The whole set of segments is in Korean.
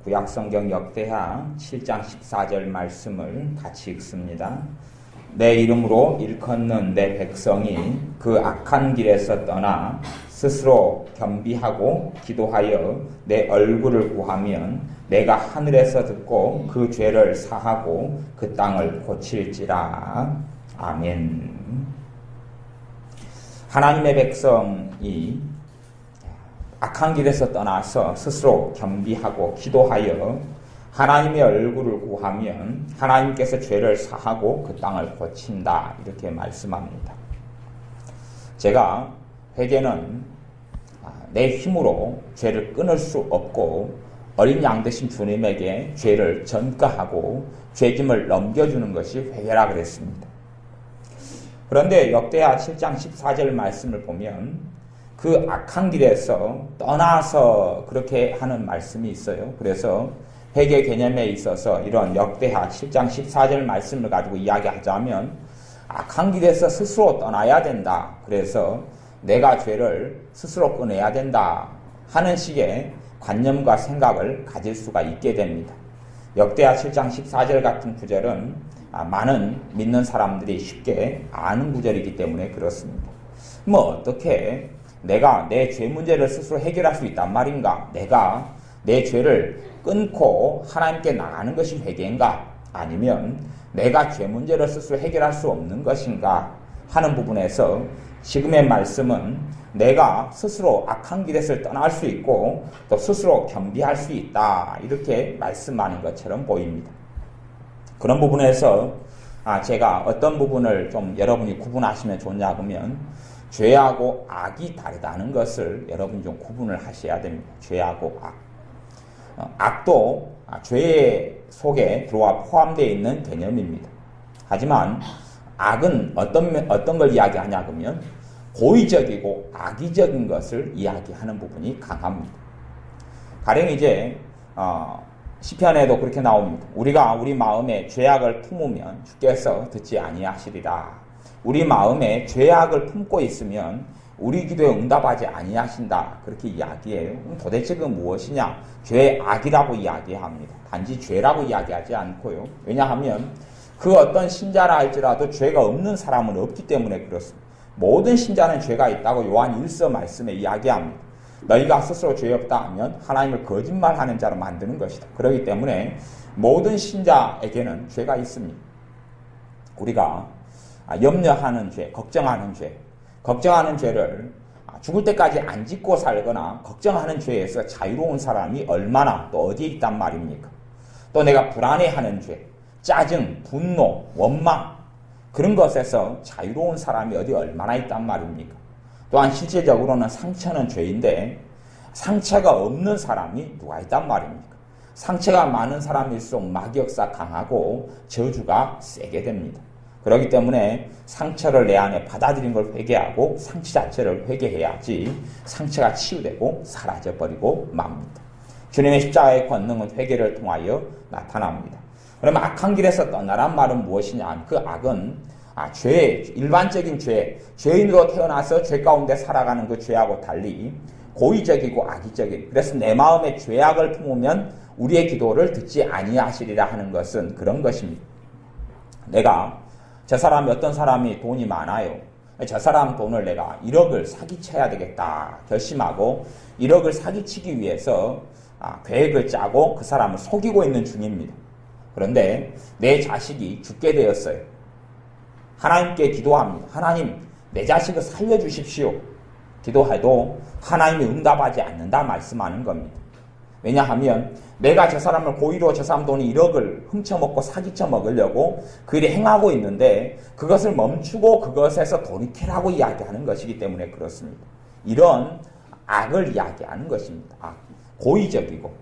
구약성경 역대하 7장 14절 말씀을 같이 읽습니다. 내 이름으로 일컫는 내 백성이 그 악한 길에서 떠나 스스로 겸비하고 기도하여 내 얼굴을 구하면 내가 하늘에서 듣고 그 죄를 사하고 그 땅을 고칠지라. 아멘. 하나님의 백성이 악한 길에서 떠나서 스스로 겸비하고 기도하여 하나님의 얼굴을 구하면 하나님께서 죄를 사하고 그 땅을 고친다. 이렇게 말씀합니다. 제가 회개는 내 힘으로 죄를 끊을 수 없고 어린 양 되신 주님에게 죄를 전가하고 죄짐을 넘겨주는 것이 회개라 그랬습니다. 그런데 역대하 7장 14절 말씀을 보면 그 악한 길에서 떠나서 그렇게 하는 말씀이 있어요. 그래서 회개 개념에 있어서 이런 역대하 7장 14절 말씀을 가지고 이야기하자면 악한 길에서 스스로 떠나야 된다. 그래서 내가 죄를 스스로 끊어야 된다 하는 식의 관념과 생각을 가질 수가 있게 됩니다. 역대하 7장 14절 같은 구절은 많은 믿는 사람들이 쉽게 아는 구절이기 때문에 그렇습니다. 어떻게 내가 내 죄 문제를 스스로 해결할 수 있단 말인가? 내가 내 죄를 끊고 하나님께 나가는 것이 회개인가? 아니면 내가 죄 문제를 스스로 해결할 수 없는 것인가? 하는 부분에서 지금의 말씀은 내가 스스로 악한 길에서 떠날 수 있고 또 스스로 겸비할 수 있다. 이렇게 말씀하는 것처럼 보입니다. 그런 부분에서 제가 어떤 부분을 좀 여러분이 구분하시면 좋냐 하면 죄하고 악이 다르다는 것을 여러분이 좀 구분을 하셔야 됩니다. 죄하고 악. 악도 죄 속에 들어와 포함되어 있는 개념입니다. 하지만 악은 어떤 걸 이야기하냐 하면 고의적이고 악의적인 것을 이야기하는 부분이 강합니다. 가령 이제 시편에도 그렇게 나옵니다. 우리가 우리 마음에 죄악을 품으면 주께서 듣지 아니하시리라. 우리 마음에 죄악을 품고 있으면 우리 기도에 응답하지 아니하신다. 그렇게 이야기해요. 도대체 그 무엇이냐? 죄의 악이라고 이야기합니다. 단지 죄라고 이야기하지 않고요. 왜냐하면 그 어떤 신자라 할지라도 죄가 없는 사람은 없기 때문에 그렇습니다. 모든 신자는 죄가 있다고 요한 1서 말씀에 이야기합니다. 너희가 스스로 죄 없다 하면 하나님을 거짓말하는 자로 만드는 것이다. 그렇기 때문에 모든 신자에게는 죄가 있습니다. 우리가 염려하는 죄, 걱정하는 죄를 죽을 때까지 안 짓고 살거나 걱정하는 죄에서 자유로운 사람이 얼마나 또 어디에 있단 말입니까? 또 내가 불안해하는 죄, 짜증, 분노, 원망 그런 것에서 자유로운 사람이 어디 얼마나 있단 말입니까? 또한 실질적으로는 상처는 죄인데 상처가 없는 사람이 누가 있단 말입니까? 상처가 많은 사람일수록 마귀 역사 강하고 저주가 세게 됩니다. 그렇기 때문에 상처를 내 안에 받아들인 걸 회개하고 상처 자체를 회개해야지 상처가 치유되고 사라져버리고 맙니다. 주님의 십자가의 권능은 회개를 통하여 나타납니다. 그러면 악한 길에서 떠나란 말은 무엇이냐? 그 악은 죄, 일반적인 죄인으로 태어나서 죄 가운데 살아가는 그 죄하고 달리 고의적이고 악의적인, 그래서 내 마음에 죄악을 품으면 우리의 기도를 듣지 아니하시리라 하는 것은 그런 것입니다. 내가 저 사람이 어떤 사람이 돈이 많아요. 저 사람 돈을 내가 1억을 사기쳐야 되겠다 결심하고 1억을 사기치기 위해서 계획을 짜고 그 사람을 속이고 있는 중입니다. 그런데 내 자식이 죽게 되었어요. 하나님께 기도합니다. 하나님, 내 자식을 살려주십시오. 기도해도 하나님이 응답하지 않는다 말씀하는 겁니다. 왜냐하면 내가 저 사람을 고의로 저 사람 돈이 1억을 훔쳐먹고 사기쳐 먹으려고 그 일을 행하고 있는데 그것을 멈추고 그것에서 돌이키라고 이야기하는 것이기 때문에 그렇습니다. 이런 악을 이야기하는 것입니다. 고의적이고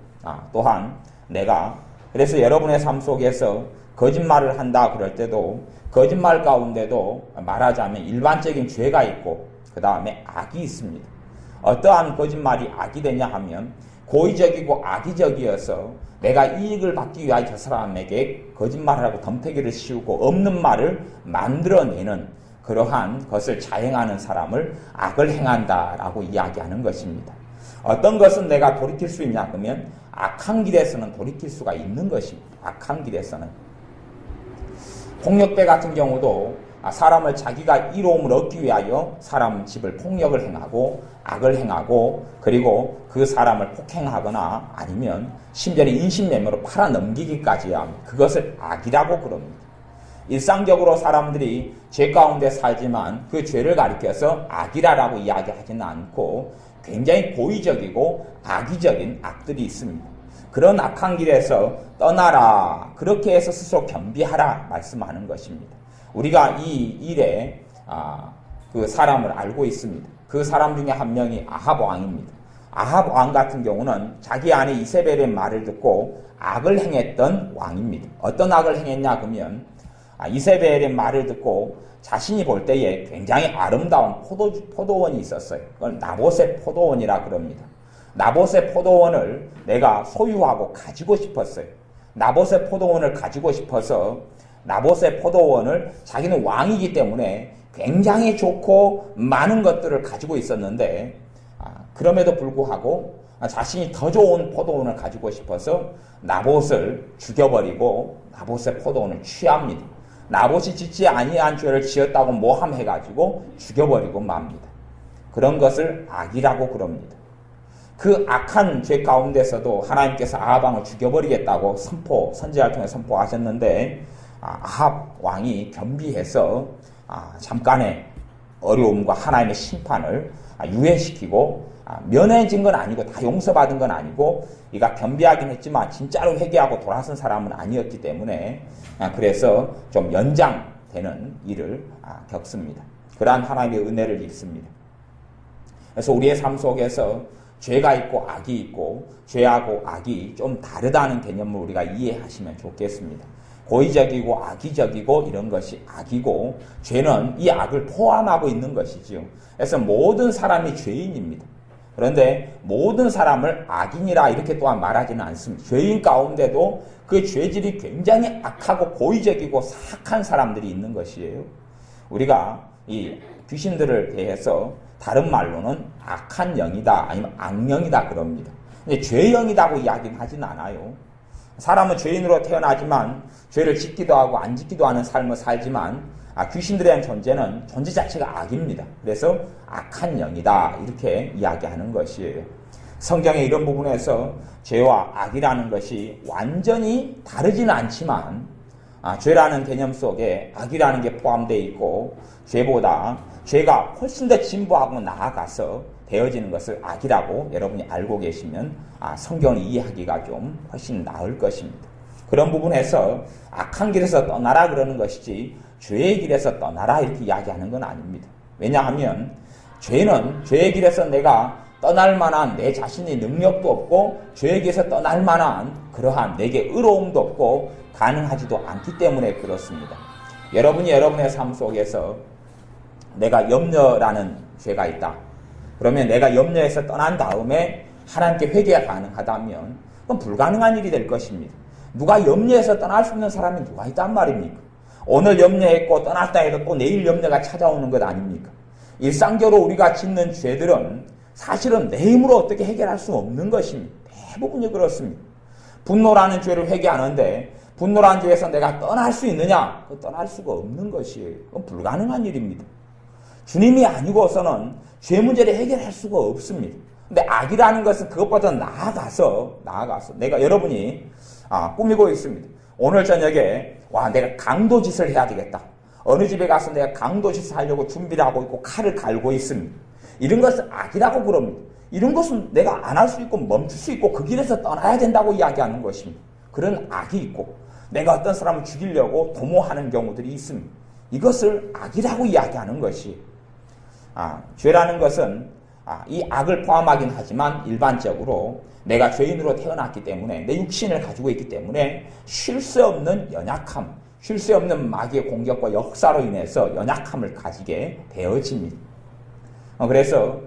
또한 내가 그래서 여러분의 삶 속에서 거짓말을 한다 그럴 때도 거짓말 가운데도 말하자면 일반적인 죄가 있고 그 다음에 악이 있습니다. 어떠한 거짓말이 악이 되냐 하면 고의적이고 악의적이어서 내가 이익을 받기 위하여 저 사람에게 거짓말을 하고 덤태기를 씌우고 없는 말을 만들어내는 그러한 것을 자행하는 사람을 악을 행한다라고 이야기하는 것입니다. 어떤 것은 내가 돌이킬 수 있냐 그러면 악한 길에서는 돌이킬 수가 있는 것입니다. 악한 길에서는. 폭력배 같은 경우도 사람을 자기가 이로움을 얻기 위하여 사람 집을 폭력을 행하고 악을 행하고 그리고 그 사람을 폭행하거나 아니면 심지어 인신매매로 팔아넘기기까지 함. 그것을 악이라고 그럽니다. 일상적으로 사람들이 죄 가운데 살지만 그 죄를 가리켜서 악이라고 이야기하지는 않고 굉장히 고의적이고 악의적인 악들이 있습니다. 그런 악한 길에서 떠나라. 그렇게 해서 스스로 겸비하라 말씀하는 것입니다. 우리가 이 일에 그 사람을 알고 있습니다. 그 사람 중에 한 명이 아합 왕입니다. 아합 왕 같은 경우는 자기 아내 이세벨의 말을 듣고 악을 행했던 왕입니다. 어떤 악을 행했냐 그러면 이세벨의 말을 듣고 자신이 볼 때에 굉장히 아름다운 포도원이 있었어요. 그걸 나봇의 포도원이라 그럽니다. 나봇의 포도원을 내가 소유하고 가지고 싶었어요. 나봇의 포도원을 가지고 싶어서 나봇의 포도원을 자기는 왕이기 때문에 굉장히 좋고 많은 것들을 가지고 있었는데 그럼에도 불구하고 자신이 더 좋은 포도원을 가지고 싶어서 나봇을 죽여버리고 나봇의 포도원을 취합니다. 나봇이 짓지 아니한 죄를 지었다고 모함해가지고 죽여버리고 맙니다. 그런 것을 악이라고 그럽니다. 그 악한 죄 가운데서도 하나님께서 아합 왕을 죽여버리겠다고 선지자를 통해 선포하셨는데 아합 왕이 겸비해서 잠깐의 어려움과 하나님의 심판을 유예시키고 면해진 건 아니고 다 용서받은 건 아니고 이가 겸비하긴 했지만 진짜로 회개하고 돌아선 사람은 아니었기 때문에 그래서 좀 연장되는 일을 겪습니다. 그러한 하나님의 은혜를 입습니다. 그래서 우리의 삶 속에서 죄가 있고 악이 있고 죄하고 악이 좀 다르다는 개념을 우리가 이해하시면 좋겠습니다. 고의적이고 악의적이고 이런 것이 악이고 죄는 이 악을 포함하고 있는 것이지요. 그래서 모든 사람이 죄인입니다. 그런데 모든 사람을 악인이라 이렇게 또한 말하지는 않습니다. 죄인 가운데도 그 죄질이 굉장히 악하고 고의적이고 사악한 사람들이 있는 것이에요. 우리가 이 귀신들을 대해서 다른 말로는 악한 영이다 아니면 악령이다 그럽니다. 근데 죄영이라고 이야기는 하진 않아요. 사람은 죄인으로 태어나지만 죄를 짓기도 하고 안 짓기도 하는 삶을 살지만 귀신들에 대한 존재는 존재 자체가 악입니다. 그래서 악한 영이다 이렇게 이야기하는 것이에요. 성경의 이런 부분에서 죄와 악이라는 것이 완전히 다르지는 않지만 죄라는 개념 속에 악이라는 게 포함되어 있고 죄보다 죄가 훨씬 더 진보하고 나아가서 되어지는 것을 악이라고 여러분이 알고 계시면 성경을 이해하기가 좀 훨씬 나을 것입니다. 그런 부분에서 악한 길에서 떠나라 그러는 것이지 죄의 길에서 떠나라 이렇게 이야기하는 건 아닙니다. 왜냐하면 죄는 죄의 길에서 내가 떠날 만한 내 자신의 능력도 없고 죄의 길에서 떠날 만한 그러한 내게 의로움도 없고 가능하지도 않기 때문에 그렇습니다. 여러분이 여러분의 삶 속에서 내가 염려라는 죄가 있다. 그러면 내가 염려에서 떠난 다음에 하나님께 회개가 가능하다면 그건 불가능한 일이 될 것입니다. 누가 염려에서 떠날 수 있는 사람이 누가 있단 말입니까? 오늘 염려했고 떠났다 해도 또 내일 염려가 찾아오는 것 아닙니까? 일상적으로 우리가 짓는 죄들은 사실은 내 힘으로 어떻게 해결할 수 없는 것입니다. 대부분이 그렇습니다. 분노라는 죄를 회개하는데 분노라는 죄에서 내가 떠날 수 있느냐? 떠날 수가 없는 것이에요. 그건 불가능한 일입니다. 주님이 아니고서는 죄 문제를 해결할 수가 없습니다. 근데 악이라는 것은 그것보다 나아가서 내가 여러분이 꾸미고 있습니다. 오늘 저녁에 내가 강도짓을 해야 되겠다. 어느 집에 가서 내가 강도짓을 하려고 준비를 하고 있고 칼을 갈고 있습니다. 이런 것은 악이라고 그럽니다. 이런 것은 내가 안 할 수 있고 멈출 수 있고 그 길에서 떠나야 된다고 이야기하는 것입니다. 그런 악이 있고 내가 어떤 사람을 죽이려고 도모하는 경우들이 있습니다. 이것을 악이라고 이야기하는 것이 죄라는 것은 이 악을 포함하긴 하지만 일반적으로 내가 죄인으로 태어났기 때문에 내 육신을 가지고 있기 때문에 쉴 새 없는 연약함, 쉴 새 없는 마귀의 공격과 역사로 인해서 연약함을 가지게 되어집니다. 그래서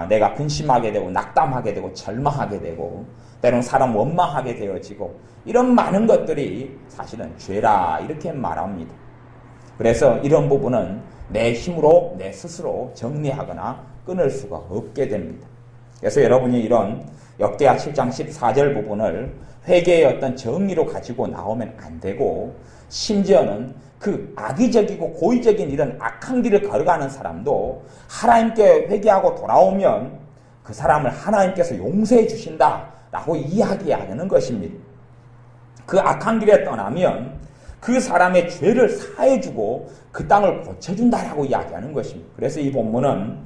내가 근심하게 되고 낙담하게 되고 절망하게 되고 때로는 사람 원망하게 되어지고 이런 많은 것들이 사실은 죄라 이렇게 말합니다. 그래서 이런 부분은 내 힘으로 내 스스로 정리하거나 끊을 수가 없게 됩니다. 그래서 여러분이 이런 역대하 7장 14절 부분을 회개의 어떤 정의로 가지고 나오면 안 되고, 심지어는 그 악의적이고 고의적인 이런 악한 길을 걸어가는 사람도 하나님께 회개하고 돌아오면 그 사람을 하나님께서 용서해 주신다라고 이야기하는 것입니다. 그 악한 길에 떠나면 그 사람의 죄를 사해주고 그 땅을 고쳐준다라고 이야기하는 것입니다. 그래서 이 본문은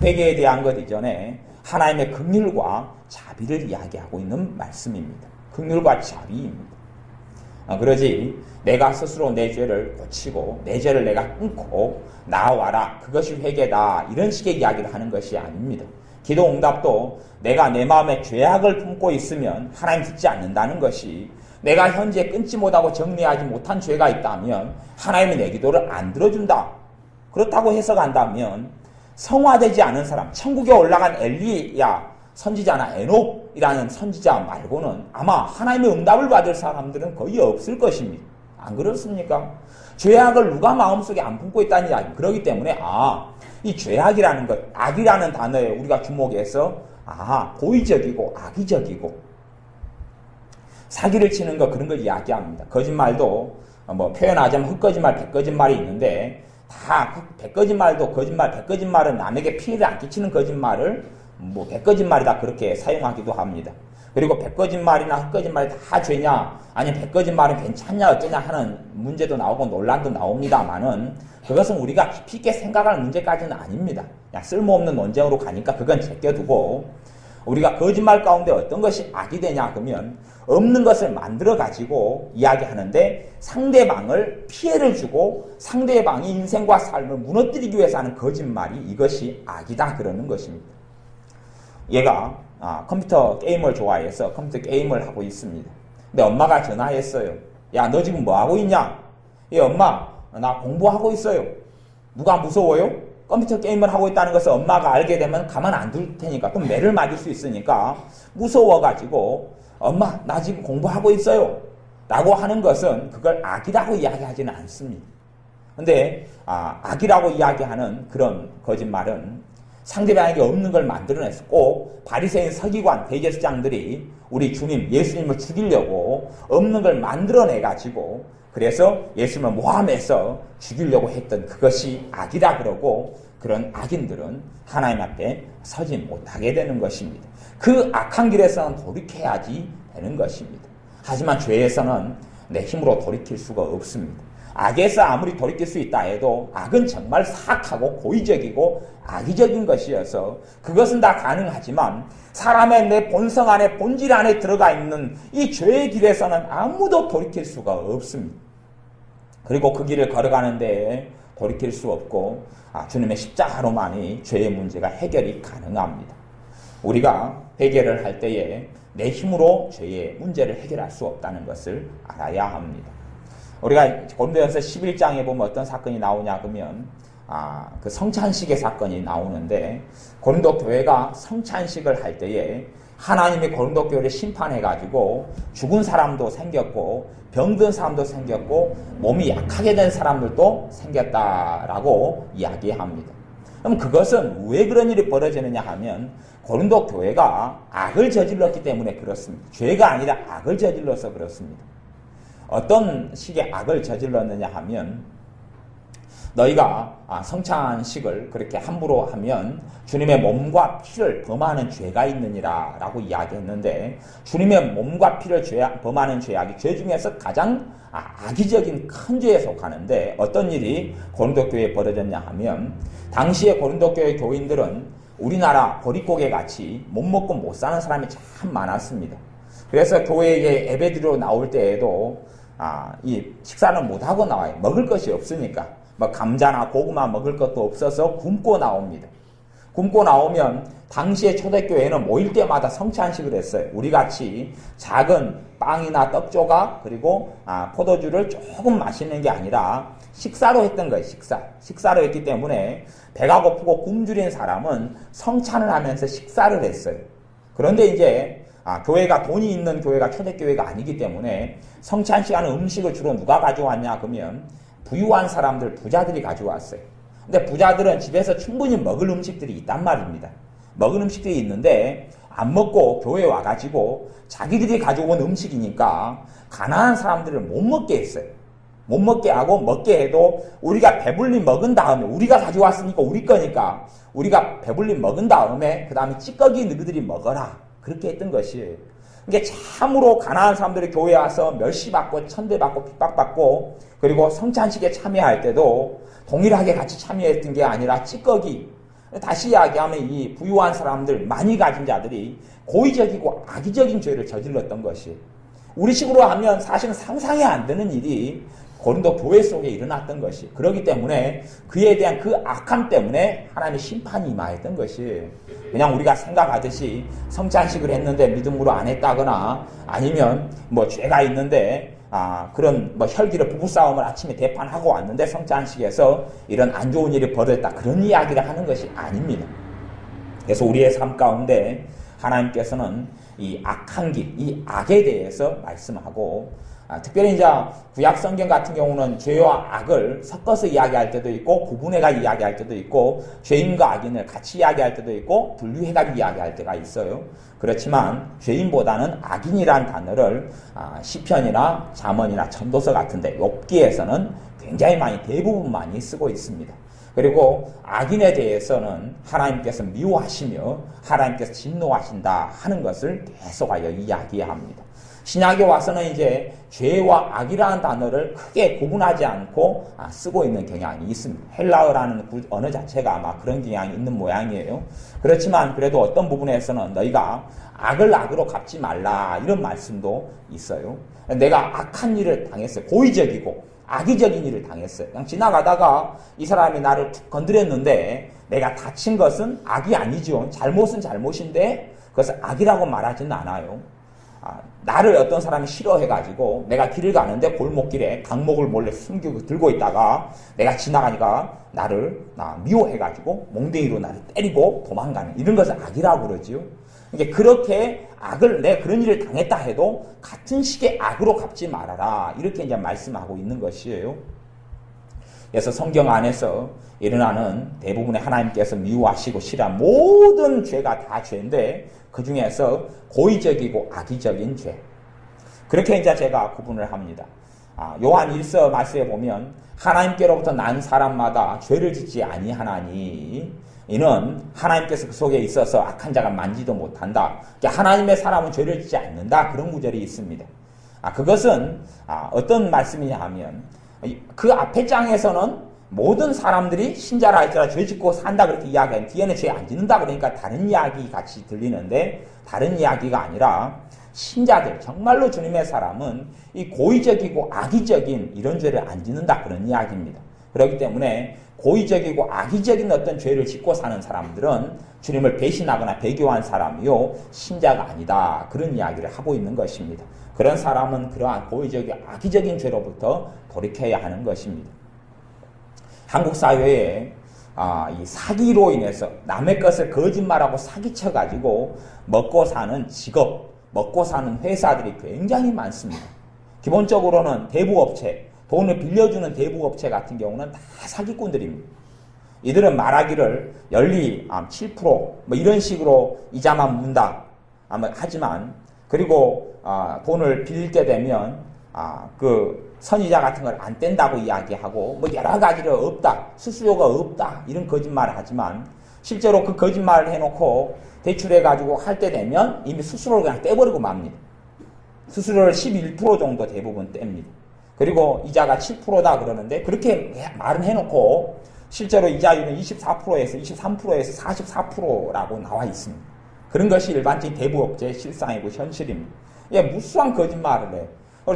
회개에 대한 것 이전에 하나님의 긍휼과 자비를 이야기하고 있는 말씀입니다. 긍휼과 자비입니다. 그러지 내가 스스로 내 죄를 고치고 내 죄를 내가 끊고 나와라, 그것이 회개다, 이런 식의 이야기를 하는 것이 아닙니다. 기도 응답도 내가 내 마음에 죄악을 품고 있으면 하나님 듣지 않는다는 것이, 내가 현재 끊지 못하고 정리하지 못한 죄가 있다면 하나님이 내 기도를 안 들어준다, 그렇다고 해석한다면 성화되지 않은 사람, 천국에 올라간 엘리야 선지자나 에녹이라는 선지자 말고는 아마 하나님의 응답을 받을 사람들은 거의 없을 것입니다. 안 그렇습니까? 죄악을 누가 마음속에 안 품고 있다는 이야기. 그렇기 때문에 이 죄악이라는 것, 악이라는 단어에 우리가 주목해서 고의적이고 악의적이고 사기를 치는 것, 그런 걸 이야기합니다. 거짓말도 표현하자면 헛거짓말, 백거짓말이 있는데, 다 백거짓말도 백거짓말은 남에게 피해를 안 끼치는 거짓말을 백거짓말이다 그렇게 사용하기도 합니다. 그리고 백거짓말이나 헛거짓말이 다 죄냐, 아니면 백거짓말은 괜찮냐 어쩌냐 하는 문제도 나오고 논란도 나옵니다만은, 그것은 우리가 깊이 있게 생각할 문제까지는 아닙니다. 그냥 쓸모없는 논쟁으로 가니까 그건 제껴두고, 우리가 거짓말 가운데 어떤 것이 악이 되냐 그러면 없는 것을 만들어 가지고 이야기하는데 상대방을 피해를 주고 상대방의 인생과 삶을 무너뜨리기 위해서 하는 거짓말이, 이것이 악이다 그러는 것입니다. 얘가 컴퓨터 게임을 좋아해서 컴퓨터 게임을 하고 있습니다. 근데 엄마가 전화했어요. 야, 너 지금 뭐 하고 있냐? 예, 엄마, 나 공부하고 있어요. 누가 무서워요? 컴퓨터 게임을 하고 있다는 것을 엄마가 알게 되면 가만 안 둘 테니까, 또 매를 맞을 수 있으니까 무서워가지고 엄마, 나 지금 공부하고 있어요 라고 하는 것은 그걸 악이라고 이야기하지는 않습니다. 근데 악이라고 이야기하는 그런 거짓말은 상대방에게 없는 걸 만들어내서 꼭 바리새인 서기관 대제사장들이 우리 주님 예수님을 죽이려고 없는 걸 만들어내가지고, 그래서 예수님을 모함해서 죽이려고 했던 그것이 악이라 그러고, 그런 악인들은 하나님 앞에 서지 못하게 되는 것입니다. 그 악한 길에서는 돌이켜야지 되는 것입니다. 하지만 죄에서는 내 힘으로 돌이킬 수가 없습니다. 악에서 아무리 돌이킬 수 있다 해도 악은 정말 사악하고 고의적이고 악의적인 것이어서 그것은 다 가능하지만, 사람의 내 본성 안에, 본질 안에 들어가 있는 이 죄의 길에서는 아무도 돌이킬 수가 없습니다. 그리고 그 길을 걸어가는데 돌이킬 수 없고 주님의 십자가로만이 죄의 문제가 해결이 가능합니다. 우리가 회개를 할 때에 내 힘으로 죄의 문제를 해결할 수 없다는 것을 알아야 합니다. 우리가 고린도전서 11장에 보면 어떤 사건이 나오냐 그러면 그 성찬식의 사건이 나오는데, 고린도 교회가 성찬식을 할 때에 하나님이 고린도 교회를 심판해가지고 죽은 사람도 생겼고 병든 사람도 생겼고 몸이 약하게 된 사람들도 생겼다라고 이야기합니다. 그럼 그것은 왜 그런 일이 벌어지느냐 하면 고린도 교회가 악을 저질렀기 때문에 그렇습니다. 죄가 아니라 악을 저질러서 그렇습니다. 어떤 식의 악을 저질렀느냐 하면, 너희가 성찬식을 그렇게 함부로 하면 주님의 몸과 피를 범하는 죄가 있느니라 라고 이야기했는데, 주님의 몸과 피를 범하는 죄악이 죄 중에서 가장 악의적인 큰 죄에 속하는데, 어떤 일이 고린도 교회에 벌어졌냐 하면, 당시에 고린도 교회 교인들은 우리나라 보릿고개 같이 못 먹고 못 사는 사람이 참 많았습니다. 그래서 교회에 예배드리러 나올 때에도 이 식사는 못하고 나와요. 먹을 것이 없으니까. 감자나 고구마 먹을 것도 없어서 굶고 나옵니다. 굶고 나오면 당시에 초대교회는 모일 때마다 성찬식을 했어요. 우리같이 작은 빵이나 떡 조각 그리고 포도주를 조금 마시는 게 아니라 식사로 했던 거예요. 식사로 했기 때문에 배가 고프고 굶주린 사람은 성찬을 하면서 식사를 했어요. 그런데 이제 교회가 돈이 있는 교회가 초대교회가 아니기 때문에 성찬 시간에 음식을 주로 누가 가져왔냐 그러면 부유한 사람들, 부자들이 가져왔어요. 근데 부자들은 집에서 충분히 먹을 음식들이 있단 말입니다. 먹은 음식들이 있는데 안 먹고 교회에 와가지고 자기들이 가져온 음식이니까 가난한 사람들을 못 먹게 했어요. 못 먹게 하고 먹게 해도 우리가 배불리 먹은 다음에 우리가 가져왔으니까 우리 거니까 우리가 배불리 먹은 다음에 그 다음에 찌꺼기 너희들이 먹어라. 그렇게 했던 것이에요. 이게 참으로 가난한 사람들이 교회에 와서 멸시받고 천대받고 핍박받고 그리고 성찬식에 참여할 때도 동일하게 같이 참여했던 게 아니라 찌꺼기. 다시 이야기하면 이 부유한 사람들, 많이 가진 자들이 고의적이고 악의적인 죄를 저질렀던 것이 우리식으로 하면 사실은 상상이 안 되는 일이 고린도 교회 속에 일어났던 것이 그렇기 때문에 그에 대한 그 악함 때문에 하나님의 심판이 임하였던 것이 그냥 우리가 생각하듯이 성찬식을 했는데 믿음으로 안 했다거나 아니면 뭐 죄가 있는데 그런 뭐 혈기를 부부싸움을 아침에 대판하고 왔는데 성찬식에서 이런 안 좋은 일이 벌어졌다 그런 이야기를 하는 것이 아닙니다. 그래서 우리의 삶 가운데 하나님께서는 이 악한 길, 이 악에 대해서 말씀하고 특별히 이제 구약 성경 같은 경우는 죄와 악을 섞어서 이야기할 때도 있고 구분해가 이야기할 때도 있고 죄인과 악인을 같이 이야기할 때도 있고 분류해가 이야기할 때가 있어요. 그렇지만 죄인보다는 악인이란 단어를 시편이나 잠언이나 전도서 같은데 욥기에서는 굉장히 많이 대부분 많이 쓰고 있습니다. 그리고 악인에 대해서는 하나님께서 미워하시며 하나님께서 진노하신다 하는 것을 계속하여 이야기합니다. 신약에 와서는 이제 죄와 악이라는 단어를 크게 구분하지 않고 쓰고 있는 경향이 있습니다. 헬라어라는 언어 자체가 아마 그런 경향이 있는 모양이에요. 그렇지만 그래도 어떤 부분에서는 너희가 악을 악으로 갚지 말라 이런 말씀도 있어요. 내가 악한 일을 당했어요. 고의적이고 악의적인 일을 당했어요. 그냥 지나가다가 이 사람이 나를 툭 건드렸는데 내가 다친 것은 악이 아니죠. 잘못은 잘못인데 그것을 악이라고 말하지는 않아요. 나를 어떤 사람이 싫어해가지고 내가 길을 가는데 골목길에 강목을 몰래 숨기고 들고 있다가 내가 지나가니까 나를 미워해가지고 몽둥이로 나를 때리고 도망가는 이런 것을 악이라고 그러지요. 그러니까 그렇게 악을 내가 그런 일을 당했다 해도 같은 식의 악으로 갚지 말아라 이렇게 이제 말씀하고 있는 것이에요. 그래서 성경 안에서 일어나는 대부분의 하나님께서 미워하시고 싫어한 모든 죄가 다 죄인데 그 중에서 고의적이고 악의적인 죄. 그렇게 이제 제가 구분을 합니다. 요한 1서 말씀에 보면 하나님께로부터 난 사람마다 죄를 짓지 아니하나니 이는 하나님께서 그 속에 있어서 악한 자가 만지도 못한다. 그러니까 하나님의 사람은 죄를 짓지 않는다. 그런 구절이 있습니다. 그것은 어떤 말씀이냐 하면 그 앞에 장에서는 모든 사람들이 신자라 할지라도 죄 짓고 산다 그렇게 이야기하는 뒤에는 죄 안 짓는다 그러니까 다른 이야기 같이 들리는데 다른 이야기가 아니라 신자들 정말로 주님의 사람은 이 고의적이고 악의적인 이런 죄를 안 짓는다 그런 이야기입니다. 그렇기 때문에 고의적이고 악의적인 어떤 죄를 짓고 사는 사람들은 주님을 배신하거나 배교한 사람이요 신자가 아니다 그런 이야기를 하고 있는 것입니다. 그런 사람은 그러한 고의적이고 악의적인 죄로부터 돌이켜야 하는 것입니다. 한국 사회에 이 사기로 인해서 남의 것을 거짓말하고 사기쳐가지고 먹고 사는 직업, 먹고 사는 회사들이 굉장히 많습니다. 기본적으로는 대부업체, 돈을 빌려주는 대부업체 같은 경우는 다 사기꾼들입니다. 이들은 말하기를 연리 7% 뭐 이런 식으로 이자만 문다 하지만 그리고 돈을 빌릴 때 되면 그 선이자 같은 걸 안 뗀다고 이야기하고 뭐 여러 가지로 없다, 수수료가 없다 이런 거짓말을 하지만 실제로 그 거짓말을 해놓고 대출해가지고 할 때 되면 이미 수수료를 그냥 떼버리고 맙니다. 수수료를 11% 정도 대부분 뗍니다. 그리고 이자가 7%다 그러는데 그렇게 말은 해놓고 실제로 이자율은 24%에서 23%에서 44%라고 나와 있습니다. 그런 것이 일반적인 대부업체의 실상이고 현실입니다. 무수한 거짓말을 해.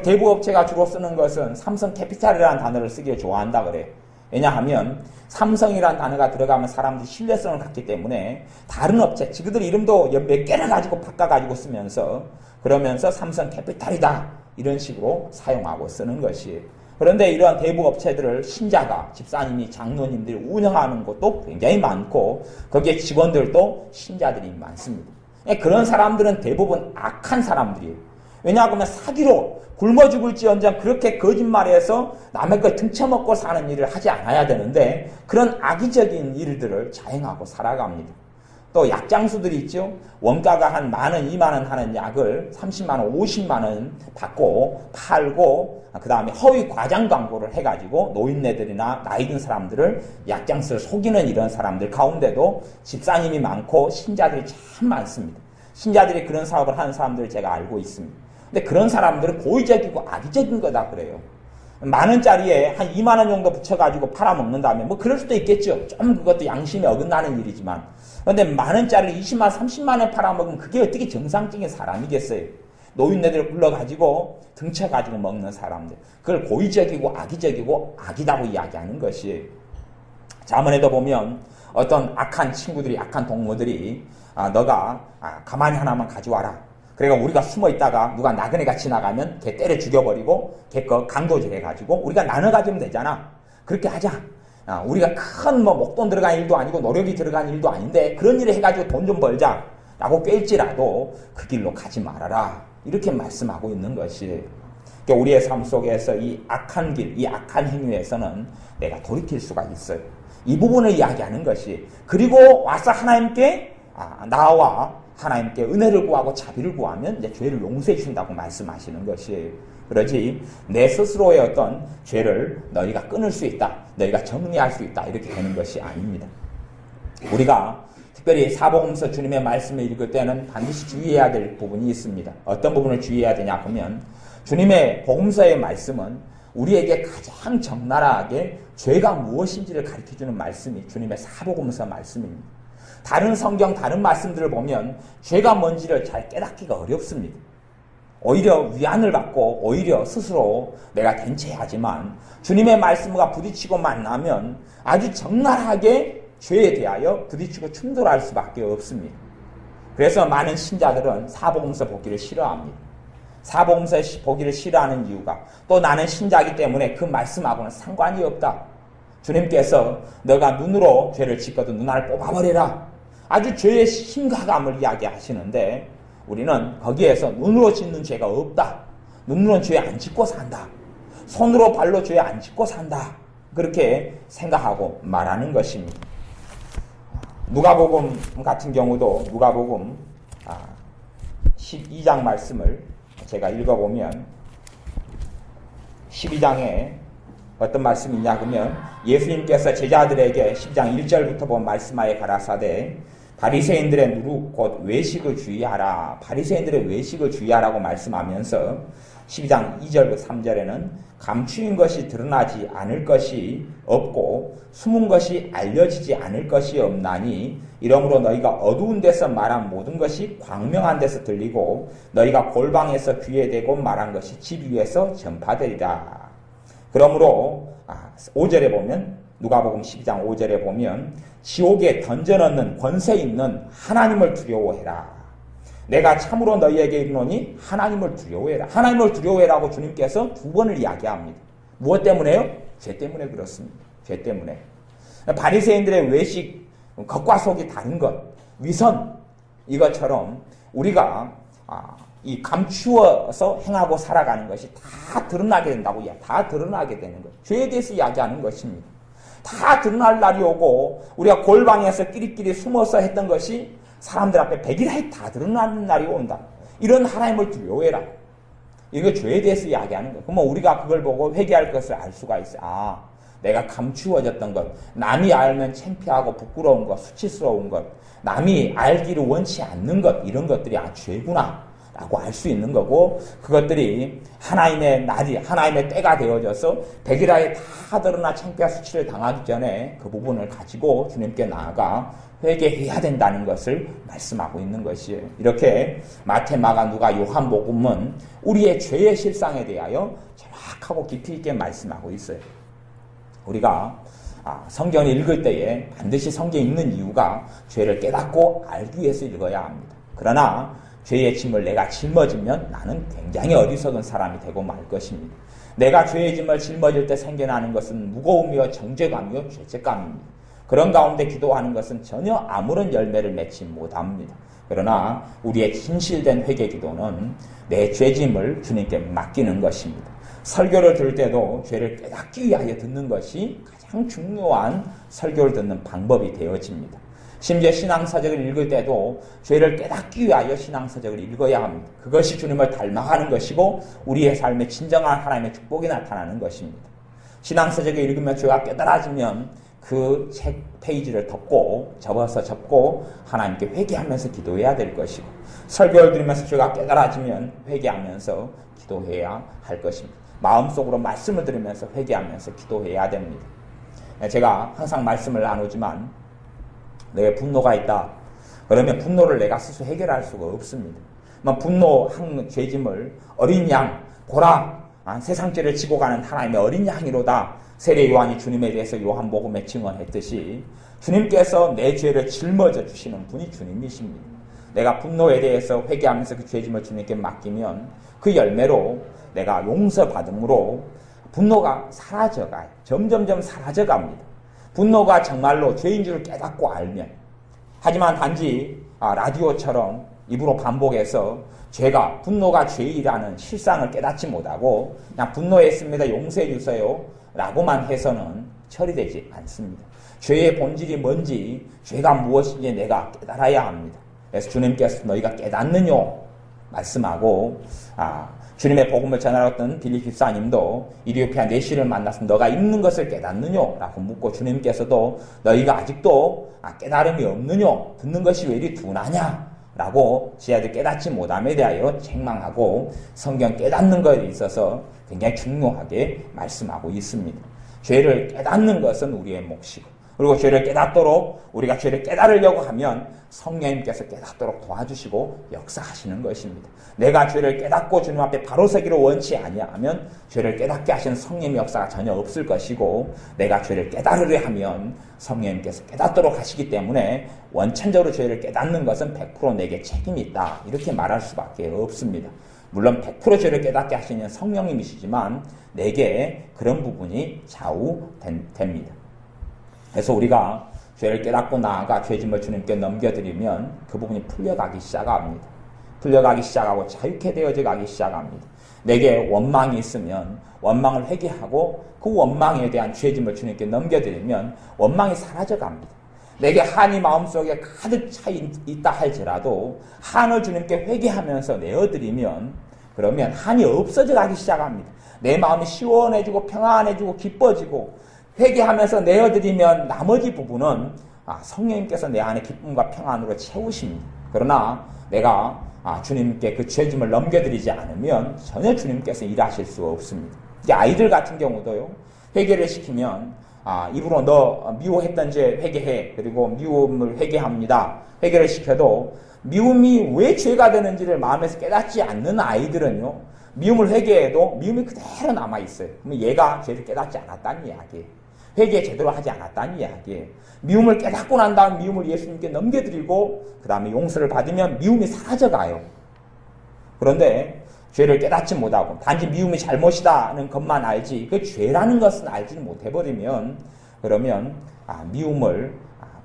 대부업체가 주로 쓰는 것은 삼성캐피탈이라는 단어를 쓰기를 좋아한다 그래. 왜냐하면 삼성이라는 단어가 들어가면 사람들이 신뢰성을 갖기 때문에 다른 업체, 지그들 이름도 몇 개를 가지고 바꿔가지고 쓰면서 그러면서 삼성캐피탈이다 이런 식으로 사용하고 쓰는 것이에요. 그런데 이러한 대부업체들을 신자가, 집사님이, 장로님들이 운영하는 것도 굉장히 많고 거기에 직원들도 신자들이 많습니다. 그런 사람들은 대부분 악한 사람들이에요. 왜냐하면 사기로 굶어 죽을지언정 그렇게 거짓말해서 남의 걸 등쳐먹고 사는 일을 하지 않아야 되는데 그런 악의적인 일들을 자행하고 살아갑니다. 또 약장수들이 있죠. 원가가 한 10,000원, 20,000원 하는 약을 30만원, 50만원 받고 팔고 그 다음에 허위 과장 광고를 해가지고 노인네들이나 나이 든 사람들을 약장수를 속이는 이런 사람들 가운데도 집사님이 많고 신자들이 참 많습니다. 신자들이 그런 사업을 하는 사람들을 제가 알고 있습니다. 근데 그런 사람들은 고의적이고 악의적인 거다 그래요. 10,000원짜리에 한 20,000원 정도 붙여가지고 팔아먹는다면 뭐 그럴 수도 있겠죠. 좀 그것도 양심에 어긋나는 일이지만. 그런데 10,000원짜리를 20만, 30만원에 팔아먹으면 그게 어떻게 정상적인 사람이겠어요. 노인네들을 불러가지고 등쳐가지고 먹는 사람들. 그걸 고의적이고 악의적이고 악이라고 이야기하는 것이에요. 자문에도 보면 어떤 악한 친구들이, 악한 동무들이 너가 가만히 하나만 가져와라. 그러니까 우리가 숨어 있다가 누가 나그네가 지나가면 걔 때려 죽여버리고 걔 거 강도질 해가지고 우리가 나눠 가지면 되잖아. 그렇게 하자. 우리가 큰 목돈 들어간 일도 아니고 노력이 들어간 일도 아닌데 그런 일을 해가지고 돈 좀 벌자 라고 꿰일지라도 그 길로 가지 말아라. 이렇게 말씀하고 있는 것이에요. 그러니까 우리의 삶 속에서 이 악한 길, 이 악한 행위에서는 내가 돌이킬 수가 있어요. 이 부분을 이야기하는 것이. 그리고 와서 하나님께 나와 하나님께 은혜를 구하고 자비를 구하면 이제 죄를 용서해 주신다고 말씀하시는 것이에요. 그러지 내 스스로의 어떤 죄를 너희가 끊을 수 있다, 너희가 정리할 수 있다 이렇게 되는 것이 아닙니다. 우리가 특별히 사복음서 주님의 말씀을 읽을 때는 반드시 주의해야 될 부분이 있습니다. 어떤 부분을 주의해야 되냐 하면 주님의 복음서의 말씀은 우리에게 가장 적나라하게 죄가 무엇인지를 가르쳐주는 말씀이 주님의 사복음서 말씀입니다. 다른 성경, 다른 말씀들을 보면 죄가 뭔지를 잘 깨닫기가 어렵습니다. 오히려 위안을 받고 오히려 스스로 내가 된체하지만 주님의 말씀과 부딪히고 만나면 아주 적나라하게 죄에 대하여 부딪히고 충돌할 수밖에 없습니다. 그래서 많은 신자들은 사복음서 보기를 싫어합니다. 사복음서 보기를 싫어하는 이유가 또 나는 신자이기 때문에 그 말씀하고는 상관이 없다. 주님께서 너가 눈으로 죄를 짓거든 눈알을 뽑아버려라. 아주 죄의 심각함을 이야기하시는데 우리는 거기에서 눈으로 짓는 죄가 없다. 눈으로는 죄 안 짓고 산다. 손으로 발로 죄 안 짓고 산다. 그렇게 생각하고 말하는 것입니다. 누가복음 같은 경우도 누가복음 12장 말씀을 제가 읽어보면 12장에 어떤 말씀이 있냐 그러면 예수님께서 제자들에게 10장 1절부터 본 말씀하에 가라사대 바리새인들의 누룩 곧 외식을 주의하라. 바리새인들의 외식을 주의하라고 말씀하면서 12장 2절부터 3절에는 감추인 것이 드러나지 않을 것이 없고 숨은 것이 알려지지 않을 것이 없나니 이러므로 너희가 어두운 데서 말한 모든 것이 광명한 데서 들리고 너희가 골방에서 귀에 대고 말한 것이 집 위에서 전파되리라. 그러므로 5절에 보면 누가복음 12장 5절에 보면 지옥에 던져넣는 권세 있는 하나님을 두려워해라. 내가 참으로 너희에게 이르노니 하나님을 두려워해라. 하나님을 두려워해라고 주님께서 2번을 이야기합니다. 무엇 때문에요? 죄 때문에 그렇습니다. 죄 때문에. 바리새인들의 외식, 겉과 속이 다른 것, 위선 이것처럼 우리가 이 감추어서 행하고 살아가는 것이 다 드러나게 된다고 다 드러나게 되는 것. 죄에 대해서 이야기하는 것입니다. 다 드러날 날이 오고 우리가 골방에서 끼리끼리 숨어서 했던 것이 사람들 앞에 백일하에 다 드러나는 날이 온다. 이런 하나님을 두려워해라. 이거 죄에 대해서 이야기하는 거예요. 그러면 우리가 그걸 보고 회개할 것을 알 수가 있어요. 내가 감추어졌던 것, 남이 알면 창피하고 부끄러운 것, 수치스러운 것, 남이 알기를 원치 않는 것, 이런 것들이 죄구나 라고 알 수 있는 거고, 그것들이 하나님의 날이, 하나님의 때가 되어져서 백일하에 다 드러나 창피한 수치를 당하기 전에 그 부분을 가지고 주님께 나아가 회개해야 된다는 것을 말씀하고 있는 것이에요. 이렇게 마태, 마가, 누가, 요한복음은 우리의 죄의 실상에 대하여 정확하고 깊이 있게 말씀하고 있어요. 우리가 성경을 읽을 때에 반드시 성경에 읽는 이유가 죄를 깨닫고 알기 위해서 읽어야 합니다. 그러나 죄의 짐을 내가 짊어지면 나는 굉장히 어리석은 사람이 되고 말 것입니다. 내가 죄의 짐을 짊어질 때 생겨나는 것은 무거움이요 정죄감이요 죄책감입니다. 그런 가운데 기도하는 것은 전혀 아무런 열매를 맺지 못합니다. 그러나 우리의 진실된 회개 기도는 내 죄짐을 주님께 맡기는 것입니다. 설교를 들을 때도 죄를 깨닫기 위하여 듣는 것이 가장 중요한 설교를 듣는 방법이 되어집니다. 심지어 신앙서적을 읽을 때도 죄를 깨닫기 위하여 신앙서적을 읽어야 합니다. 그것이 주님을 닮아가는 것이고 우리의 삶에 진정한 하나님의 축복이 나타나는 것입니다. 신앙서적을 읽으면 죄가 깨달아지면 그 책 페이지를 덮고 접고 하나님께 회개하면서 기도해야 될 것이고, 설교를 들으면서 죄가 깨달아지면 회개하면서 기도해야 할 것입니다. 마음속으로 말씀을 들으면서 회개하면서 기도해야 됩니다. 제가 항상 말씀을 나누지만 내 분노가 있다. 그러면 분노를 내가 스스로 해결할 수가 없습니다. 분노한 죄짐을 어린 양 보라, 세상 죄를 지고 가는 하나님의 어린 양이로다. 세례 요한이 주님에 대해서 요한복음에 증언했듯이 주님께서 내 죄를 짊어져 주시는 분이 주님이십니다. 내가 분노에 대해서 회개하면서 그 죄짐을 주님께 맡기면 그 열매로 내가 용서받음으로 분노가 사라져가요. 점점점 사라져갑니다. 분노가 정말로 죄인 줄을 깨닫고 알면. 하지만 단지 라디오처럼 입으로 반복해서 죄가 분노가 죄이라는 실상을 깨닫지 못하고 그냥 분노했습니다, 용서해 주세요 라고만 해서는 처리되지 않습니다. 죄의 본질이 뭔지, 죄가 무엇인지 내가 깨달아야 합니다. 그래서 주님께서 너희가 깨닫느뇨 말씀하고, 주님의 복음을 전하였던 빌립 집사님도 이디오피아 내시를 만나서 너가 있는 것을 깨닫느뇨 라고 묻고, 주님께서도 너희가 아직도 깨달음이 없느뇨, 듣는 것이 왜 이리 둔하냐 라고 지하들 깨닫지 못함에 대하여 책망하고 성경 깨닫는 것에 있어서 굉장히 중요하게 말씀하고 있습니다. 죄를 깨닫는 것은 우리의 몫이고, 그리고 죄를 깨닫도록 우리가 죄를 깨달으려고 하면 성령님께서 깨닫도록 도와주시고 역사하시는 것입니다. 내가 죄를 깨닫고 주님 앞에 바로 서기를 원치 아니하면 죄를 깨닫게 하시는 성령의 역사가 전혀 없을 것이고, 내가 죄를 깨달으려 하면 성령님께서 깨닫도록 하시기 때문에 원천적으로 죄를 깨닫는 것은 100% 내게 책임이 있다, 이렇게 말할 수밖에 없습니다. 물론 100% 죄를 깨닫게 하시는 성령님이시지만 내게 그런 부분이 좌우됩니다. 그래서 우리가 죄를 깨닫고 나아가 죄짐을 주님께 넘겨드리면 그 부분이 풀려가기 시작합니다. 풀려가기 시작하고 자유케 되어져 가기 시작합니다. 내게 원망이 있으면 원망을 회개하고 그 원망에 대한 죄짐을 주님께 넘겨드리면 원망이 사라져갑니다. 내게 한이 마음속에 가득 차 있다 할지라도 한을 주님께 회개하면서 내어드리면 그러면 한이 없어져 가기 시작합니다. 내 마음이 시원해지고 평안해지고 기뻐지고, 회개하면서 내어드리면 나머지 부분은 성령님께서 내 안에 기쁨과 평안으로 채우십니다. 그러나 내가 주님께 그 죄짐을 넘겨드리지 않으면 전혀 주님께서 일하실 수가 없습니다. 이제 아이들 같은 경우도요, 회개를 시키면 입으로 너 미워했던 죄 회개해, 그리고 미움을 회개합니다. 회개를 시켜도 미움이 왜 죄가 되는지를 마음에서 깨닫지 않는 아이들은요, 미움을 회개해도 미움이 그대로 남아있어요. 그러면 얘가 죄를 깨닫지 않았다는 이야기예요. 회개 제대로 하지 않았다는 이야기예요. 미움을 깨닫고 난 다음 미움을 예수님께 넘겨드리고 그 다음에 용서를 받으면 미움이 사라져가요. 그런데 죄를 깨닫지 못하고 단지 미움이 잘못이다는 것만 알지 그 죄라는 것은 알지 못해버리면 그러면 미움을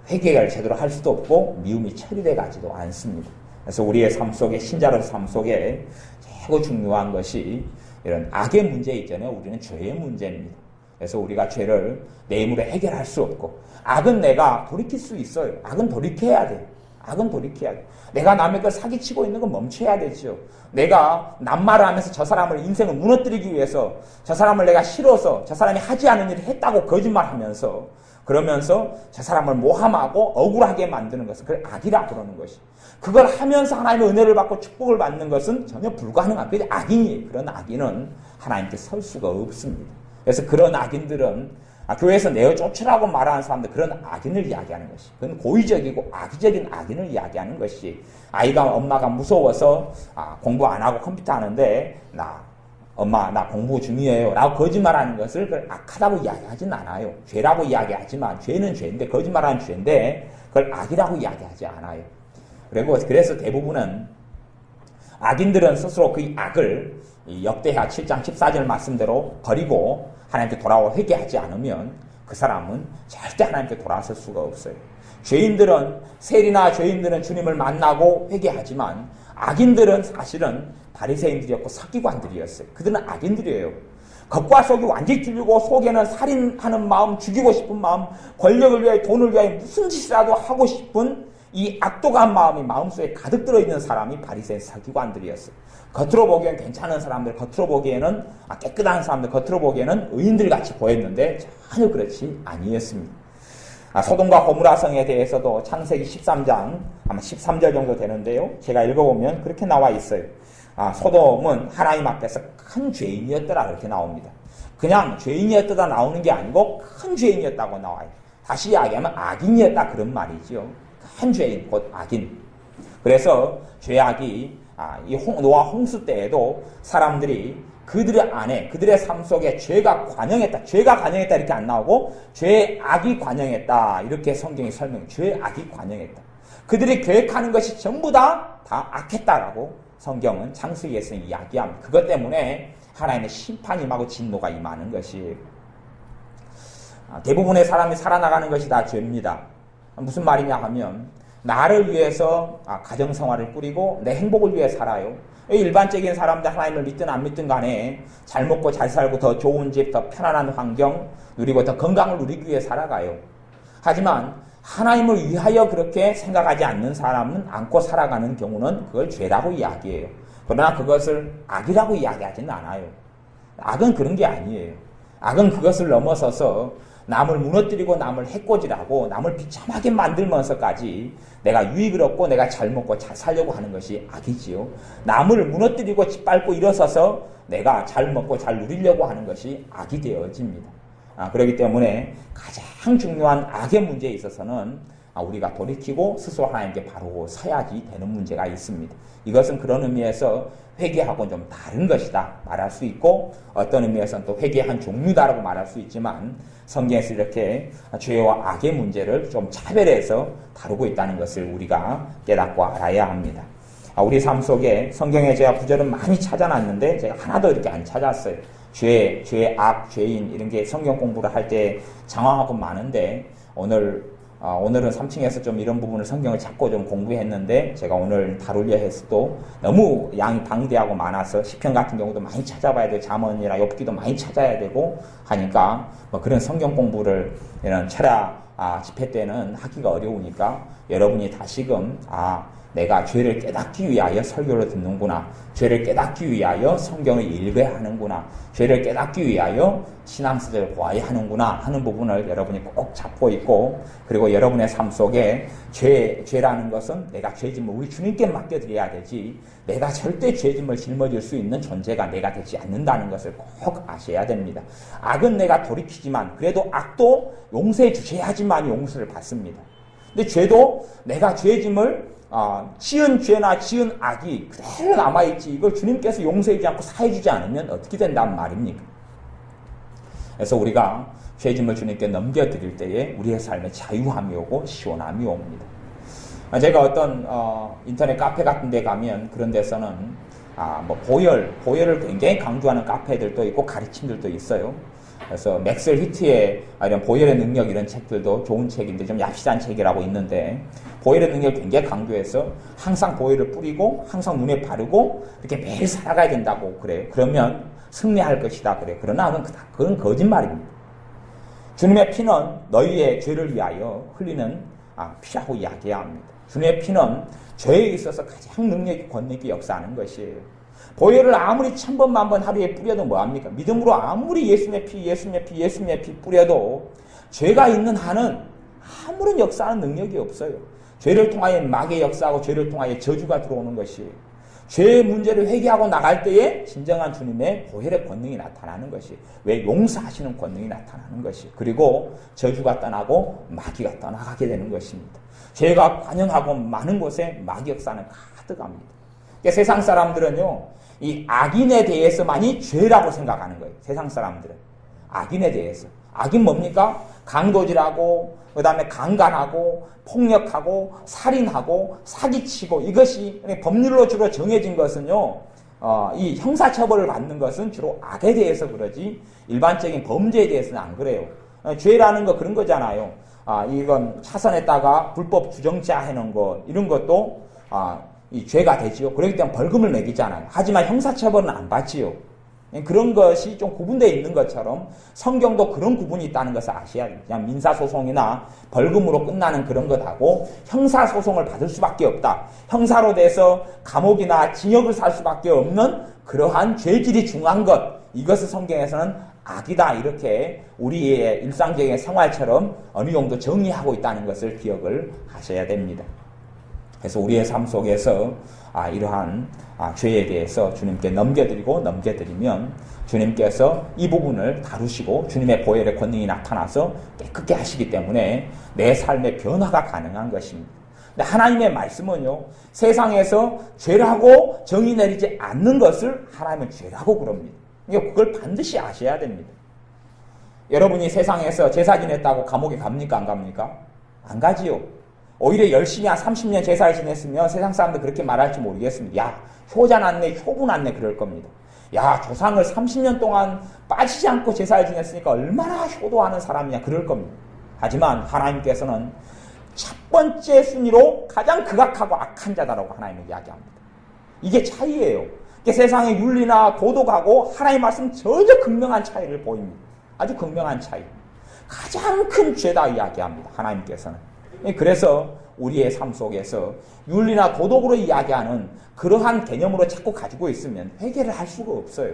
회개를 제대로 할 수도 없고 미움이 처리돼 가지도 않습니다. 그래서 우리의 삶 속에, 신자로서 삶 속에 최고 중요한 것이 이런 악의 문제 있잖아요. 우리는 죄의 문제입니다. 그래서 우리가 죄를 내 힘으로 해결할 수 없고, 악은 내가 돌이킬 수 있어요. 악은 돌이켜야 돼요. 악은 돌이켜야 돼요. 내가 남의 걸 사기치고 있는 건 멈춰야 되죠. 내가 남말을 하면서 저 사람을 인생을 무너뜨리기 위해서 저 사람을 내가 싫어서 저 사람이 하지 않은 일을 했다고 거짓말하면서 그러면서 저 사람을 모함하고 억울하게 만드는 것은 그걸 악이라 그러는 것이. 그걸 하면서 하나님의 은혜를 받고 축복을 받는 것은 전혀 불가능한 그게 악인이에요. 그런 악인은 하나님께 설 수가 없습니다. 그래서 그런 악인들은 교회에서 내어 쫓으라고 말하는 사람들, 그런 악인을 이야기하는 것이. 그건 고의적이고 악의적인 악인을 이야기하는 것이. 아이가 엄마가 무서워서 공부 안 하고 컴퓨터 하는데 엄마 나 공부 중이에요 라고 거짓말하는 것을 그걸 악하다고 이야기하진 않아요. 죄라고 이야기하지만 죄는 죄인데, 거짓말하는 죄인데 그걸 악이라고 이야기하지 않아요. 그래서 대부분은 악인들은 스스로 그 악을 역대하 7장 14절 말씀대로 버리고 하나님께 돌아와 회개하지 않으면 그 사람은 절대 하나님께 돌아설 수가 없어요. 세리나 죄인들은 주님을 만나고 회개하지만 악인들은 사실은 바리새인들이었고 서기관들이었어요. 그들은 악인들이에요. 겉과 속이 완전히 틀리고 속에는 살인하는 마음, 죽이고 싶은 마음, 권력을 위해 돈을 위해 무슨 짓이라도 하고 싶은 이 악독한 마음이 마음속에 가득 들어있는 사람이 바리새인 서기관들이었어요. 겉으로 보기엔 괜찮은 사람들, 겉으로 보기에는 깨끗한 사람들, 겉으로 보기에는 의인들 같이 보였는데 전혀 그렇지 아니었습니다. 소돔과 고모라 성에 대해서도 창세기 13장 아마 13절 정도 되는데요. 제가 읽어보면 그렇게 나와 있어요. 소돔은 하나님 앞에서 큰 죄인이었더라 그렇게 나옵니다. 그냥 죄인이었다 나오는 게 아니고 큰 죄인이었다고 나와요. 다시 이야기하면 악인이었다 그런 말이죠. 큰 죄인, 곧 악인. 그래서 죄악이 노아 홍수 때에도 사람들이 그들의 안에, 그들의 삶 속에 죄가 관영했다 이렇게 안 나오고 죄악이 관영했다 이렇게 성경이 죄악이 관영했다. 그들이 계획하는 것이 전부 다 악했다라고 성경은 창세기에서 이야기합니다. 그것 때문에 하나님의 심판이 임하고 진노가 임하는 것이에요. 대부분의 사람이 살아나가는 것이 다 죄입니다. 무슨 말이냐 하면 나를 위해서 가정생활을 꾸리고 내 행복을 위해 살아요. 일반적인 사람들 하나님을 믿든 안 믿든 간에 잘 먹고 잘 살고 더 좋은 집, 더 편안한 환경 누리고 더 건강을 누리기 위해 살아가요. 하지만 하나님을 위하여 그렇게 생각하지 않는 사람은 안고 살아가는 경우는 그걸 죄라고 이야기해요. 그러나 그것을 악이라고 이야기하지는 않아요. 악은 그런 게 아니에요. 악은 그것을 넘어서서 남을 무너뜨리고 남을 해코지라고 남을 비참하게 만들면서까지 내가 유익을 얻고 내가 잘 먹고 잘 살려고 하는 것이 악이지요. 남을 무너뜨리고 짓밟고 일어서서 내가 잘 먹고 잘 누리려고 하는 것이 악이 되어집니다. 그렇기 때문에 가장 중요한 악의 문제에 있어서는 우리가 돌이키고 스스로 하나님께 바로 서야지 되는 문제가 있습니다. 이것은 그런 의미에서 회개하고는 좀 다른 것이다 말할 수 있고 어떤 의미에서는 또 회개의 한 종류다라고 말할 수 있지만 성경에서 이렇게 죄와 악의 문제를 좀 차별해서 다루고 있다는 것을 우리가 깨닫고 알아야 합니다. 우리 삶 속에 성경에 제가 구절은 많이 찾아놨는데 제가 하나도 이렇게 안 찾았어요. 죄, 악, 죄인 이런 게 성경 공부를 할 때 장황하고 많은데 오늘은 3층에서 좀 이런 부분을 성경을 찾고 좀 공부했는데 제가 오늘 다루려 해서도 너무 양이 방대하고 많아서 시편 같은 경우도 많이 찾아봐야 되고 잠언이나 욥기도 많이 찾아야 되고 하니까 그런 성경 공부를 이런 철학 집회 때는 하기가 어려우니까 여러분이 다시금 내가 죄를 깨닫기 위하여 설교를 듣는구나. 죄를 깨닫기 위하여 성경을 읽어야 하는구나. 죄를 깨닫기 위하여 신앙서적을 보아야 하는구나 하는 부분을 여러분이 꼭 잡고 있고 그리고 여러분의 삶 속에 죄라는 것은 내가 죄짐을 우리 주님께 맡겨드려야 되지 내가 절대 죄짐을 짊어질 수 있는 존재가 내가 되지 않는다는 것을 꼭 아셔야 됩니다. 악은 내가 돌이키지만 그래도 악도 용서해 주셔야지만 용서를 받습니다. 근데 죄도 내가 죄짐을 지은 죄나 지은 악이 그대로 남아있지 이걸 주님께서 용서하지 않고 사해주지 않으면 어떻게 된단 말입니까? 그래서 우리가 죄짐을 주님께 넘겨드릴 때에 우리의 삶에 자유함이 오고 시원함이 옵니다. 제가 어떤 인터넷 카페 같은 데 가면 그런 데서는 보혈을 굉장히 강조하는 카페들도 있고 가르침들도 있어요. 그래서 맥셀 히트의 이런 보혈의 능력 이런 책들도 좋은 책인데 좀 얍실한 책이라고 있는데 보혈의 능력을 굉장히 강조해서 항상 보혈을 뿌리고 항상 눈에 바르고 이렇게 매일 살아가야 된다고 그래요. 그러면 승리할 것이다 그래요. 그러나 그건 거짓말입니다. 주님의 피는 너희의 죄를 위하여 흘리는 피라고 이야기해야 합니다. 주님의 피는 죄에 있어서 가장 능력이 권능이 역사하는 것이에요. 보혈을 아무리 1000번 만번 하루에 뿌려도 뭐합니까? 믿음으로 아무리 예수님의 피 뿌려도 죄가 있는 한은 아무런 역사하는 능력이 없어요. 죄를 통하여 마귀의 역사하고 죄를 통하여 저주가 들어오는 것이에요. 죄의 문제를 회개하고 나갈 때에 진정한 주님의 보혈의 권능이 나타나는 것이 왜 용서하시는 권능이 나타나는 것이 그리고 저주가 떠나고 마귀가 떠나가게 되는 것입니다. 죄가 관영하고 많은 곳에 마귀 역사는 가득합니다. 그러니까 세상 사람들은요 이 악인에 대해서만이 죄라고 생각하는 거예요. 세상 사람들은 악인에 대해서 악인 뭡니까? 강도질하고 그 다음에 강간하고 폭력하고 살인하고 사기치고 이것이 법률로 주로 정해진 것은요 이 형사처벌을 받는 것은 주로 악에 대해서 그러지 일반적인 범죄에 대해서는 안 그래요. 죄라는 거 그런 거잖아요. 이건 차선에다가 불법 주정차 해놓은 거 이런 것도 이 죄가 되지요. 그렇기 때문에 벌금을 매기잖아요. 하지만 형사처벌은 안 받지요. 그런 것이 좀 구분되어 있는 것처럼 성경도 그런 구분이 있다는 것을 아셔야 돼요. 그냥 민사소송이나 벌금으로 끝나는 그런 것하고 형사소송을 받을 수밖에 없다. 형사로 돼서 감옥이나 징역을 살 수밖에 없는 그러한 죄질이 중요한 것. 이것을 성경에서는 악이다. 이렇게 우리의 일상적인 생활처럼 어느 정도 정의하고 있다는 것을 기억을 하셔야 됩니다. 그래서 우리의 삶 속에서 이러한 죄에 대해서 주님께 넘겨드리면 주님께서 이 부분을 다루시고 주님의 보혈의 권능이 나타나서 깨끗게 하시기 때문에 내 삶의 변화가 가능한 것입니다. 근데 하나님의 말씀은요, 세상에서 죄라고 정의 내리지 않는 것을 하나님은 죄라고 그럽니다. 그걸 반드시 아셔야 됩니다. 여러분이 세상에서 제사 지냈다고 감옥에 갑니까? 안 갑니까? 안 가지요. 오히려 열심히 한 30년 제사를 지냈으면 세상 사람들 그렇게 말할지 모르겠습니다. 야, 효자 났네, 효부 났네 그럴 겁니다. 야, 조상을 30년 동안 빠지지 않고 제사를 지냈으니까 얼마나 효도하는 사람이냐 그럴 겁니다. 하지만 하나님께서는 첫 번째 순위로 가장 극악하고 악한 자다라고 하나님은 이야기합니다. 이게 차이예요. 이게 세상의 윤리나 도덕하고 하나님 말씀 전혀 극명한 차이를 보입니다. 아주 극명한 차이. 가장 큰 죄다 이야기합니다. 하나님께서는. 그래서 우리의 삶 속에서 윤리나 도덕으로 이야기하는 그러한 개념으로 자꾸 가지고 있으면 해결을 할 수가 없어요.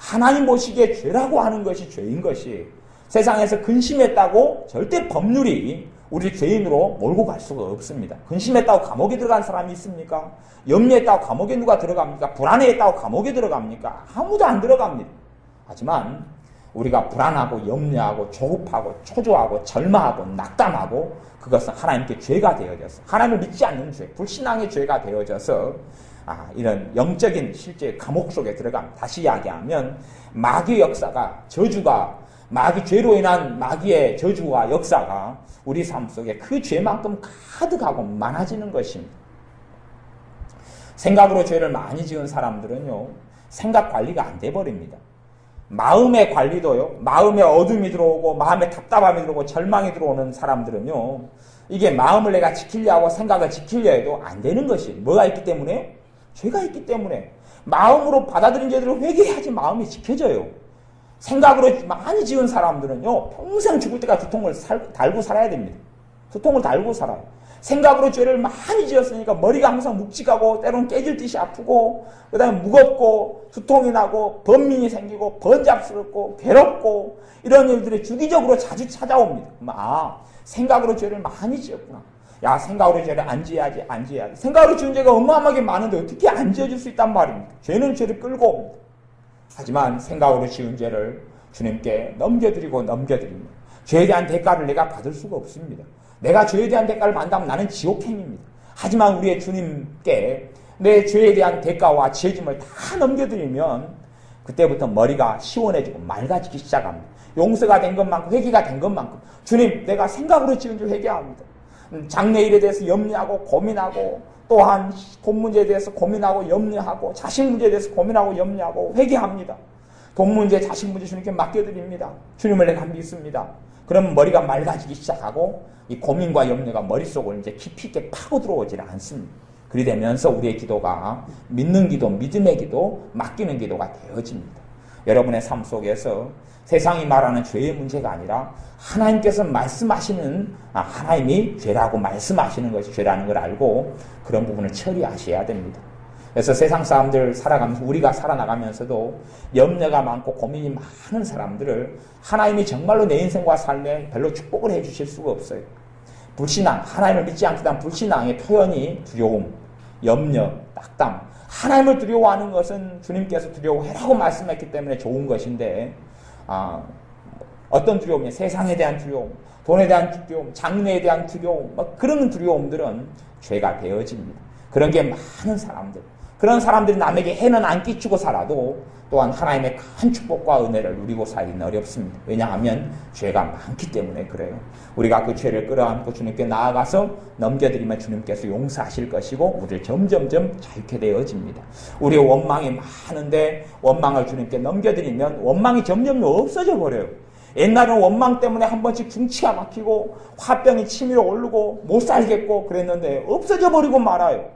하나님 보시기에 죄라고 하는 것이 죄인 것이 세상에서 근심했다고 절대 법률이 우리 죄인으로 몰고 갈 수가 없습니다. 근심했다고 감옥에 들어간 사람이 있습니까? 염려했다고 감옥에 누가 들어갑니까? 불안해했다고 감옥에 들어갑니까? 아무도 안 들어갑니다. 하지만 우리가 불안하고 염려하고 조급하고 초조하고 절망하고 낙담하고 그것은 하나님께 죄가 되어져서 하나님을 믿지 않는 죄, 불신앙의 죄가 되어져서 이런 영적인 실제 감옥 속에 들어갑니다. 다시 이야기하면 마귀의 역사가 저주가 마귀 죄로 인한 마귀의 저주와 역사가 우리 삶 속에 그 죄만큼 가득하고 많아지는 것입니다. 생각으로 죄를 많이 지은 사람들은요, 생각 관리가 안 돼버립니다. 마음의 관리도요, 마음에 어둠이 들어오고 마음에 답답함이 들어오고 절망이 들어오는 사람들은요, 이게 마음을 내가 지키려 하고 생각을 지키려 해도 안 되는 것이 뭐가 있기 때문에? 죄가 있기 때문에. 마음으로 받아들인 죄들을 회개해야지 마음이 지켜져요. 생각으로 많이 지은 사람들은요, 평생 죽을 때까지 두통을 달고 살아야 됩니다. 두통을 달고 살아요. 생각으로 죄를 많이 지었으니까 머리가 항상 묵직하고 때로는 깨질 듯이 아프고 그 다음에 무겁고 두통이 나고 번민이 생기고 번잡스럽고 괴롭고 이런 일들이 주기적으로 자주 찾아옵니다. 생각으로 죄를 많이 지었구나. 야, 생각으로 죄를 안 지어야지. 생각으로 지은 죄가 어마어마하게 많은데 어떻게 안 지어줄 수 있단 말입니까? 죄는 죄를 끌고 옵니다. 하지만 생각으로 지은 죄를 주님께 넘겨드리면 죄에 대한 대가를 내가 받을 수가 없습니다. 내가 죄에 대한 대가를 받는다면 나는 지옥행입니다. 하지만 우리의 주님께 내 죄에 대한 대가와 죄짐을 다 넘겨드리면 그때부터 머리가 시원해지고 맑아지기 시작합니다. 용서가 된 것만큼, 회개가 된 것만큼 주님, 내가 생각으로 지은 죄 회개합니다. 장래일에 대해서 염려하고 고민하고 또한 돈 문제에 대해서 고민하고 염려하고 자식 문제에 대해서 고민하고 염려하고 회개합니다. 돈 문제, 자식 문제 주님께 맡겨드립니다. 주님을 내가 믿습니다. 그러면 머리가 맑아지기 시작하고 이 고민과 염려가 머릿속을 이제 깊이 있게 파고 들어오질 않습니다. 그리 되면서 우리의 기도가 믿는 기도, 믿음의 기도, 맡기는 기도가 되어집니다. 여러분의 삶 속에서 세상이 말하는 죄의 문제가 아니라 하나님께서 말씀하시는 하나님이 죄라고 말씀하시는 것이 죄라는 걸 알고 그런 부분을 처리하셔야 됩니다. 그래서 세상 사람들 살아가면서 우리가 살아나가면서도 염려가 많고 고민이 많은 사람들을 하나님이 정말로 내 인생과 삶에 별로 축복을 해주실 수가 없어요. 불신앙, 하나님을 믿지 않게 된 불신앙의 표현이 두려움, 염려, 낙담. 하나님을 두려워하는 것은 주님께서 두려워해라고 말씀했기 때문에 좋은 것인데 어떤 두려움이냐? 세상에 대한 두려움, 돈에 대한 두려움, 장래에 대한 두려움, 그런 두려움들은 죄가 되어집니다. 그런 게 많은 사람들, 그런 사람들이 남에게 해는 안 끼치고 살아도 또한 하나님의 큰 축복과 은혜를 누리고 살기는 어렵습니다. 왜냐하면 죄가 많기 때문에 그래요. 우리가 그 죄를 끌어안고 주님께 나아가서 넘겨드리면 주님께서 용서하실 것이고 우리를 점점점 자유케 되어집니다. 우리의 원망이 많은데 원망을 주님께 넘겨드리면 원망이 점점 없어져 버려요. 옛날에는 원망 때문에 한 번씩 중치가 막히고 화병이 치밀어 오르고 못 살겠고 그랬는데 없어져 버리고 말아요.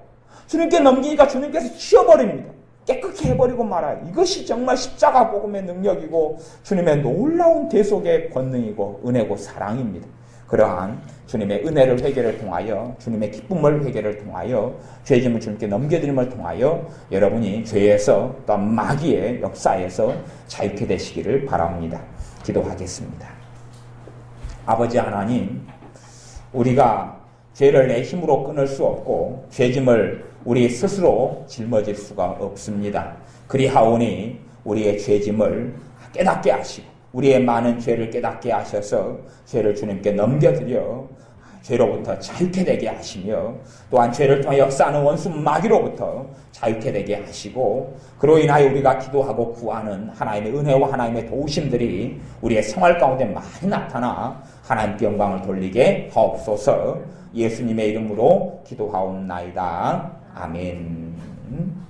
주님께 넘기니까 주님께서 치워버립니다. 깨끗이 해버리고 말아요. 이것이 정말 십자가 복음의 능력이고 주님의 놀라운 대속의 권능이고 은혜고 사랑입니다. 그러한 주님의 은혜를 회개를 통하여 주님의 기쁨을 회개를 통하여 죄짐을 주님께 넘겨드림을 통하여 여러분이 죄에서 또 마귀의 역사에서 자유케 되시기를 바랍니다. 기도하겠습니다. 아버지 하나님, 우리가 죄를 내 힘으로 끊을 수 없고 죄짐을 우리 스스로 짊어질 수가 없습니다. 그리하오니 우리의 죄짐을 깨닫게 하시고 우리의 많은 죄를 깨닫게 하셔서 죄를 주님께 넘겨드려 죄로부터 자유케 되게 하시며 또한 죄를 통해 역사하는 원수 마귀로부터 자유케 되게 하시고 그로 인하여 우리가 기도하고 구하는 하나님의 은혜와 하나님의 도우심들이 우리의 생활 가운데 많이 나타나 하나님께 영광을 돌리게 하옵소서. 예수님의 이름으로 기도하옵나이다. 아멘.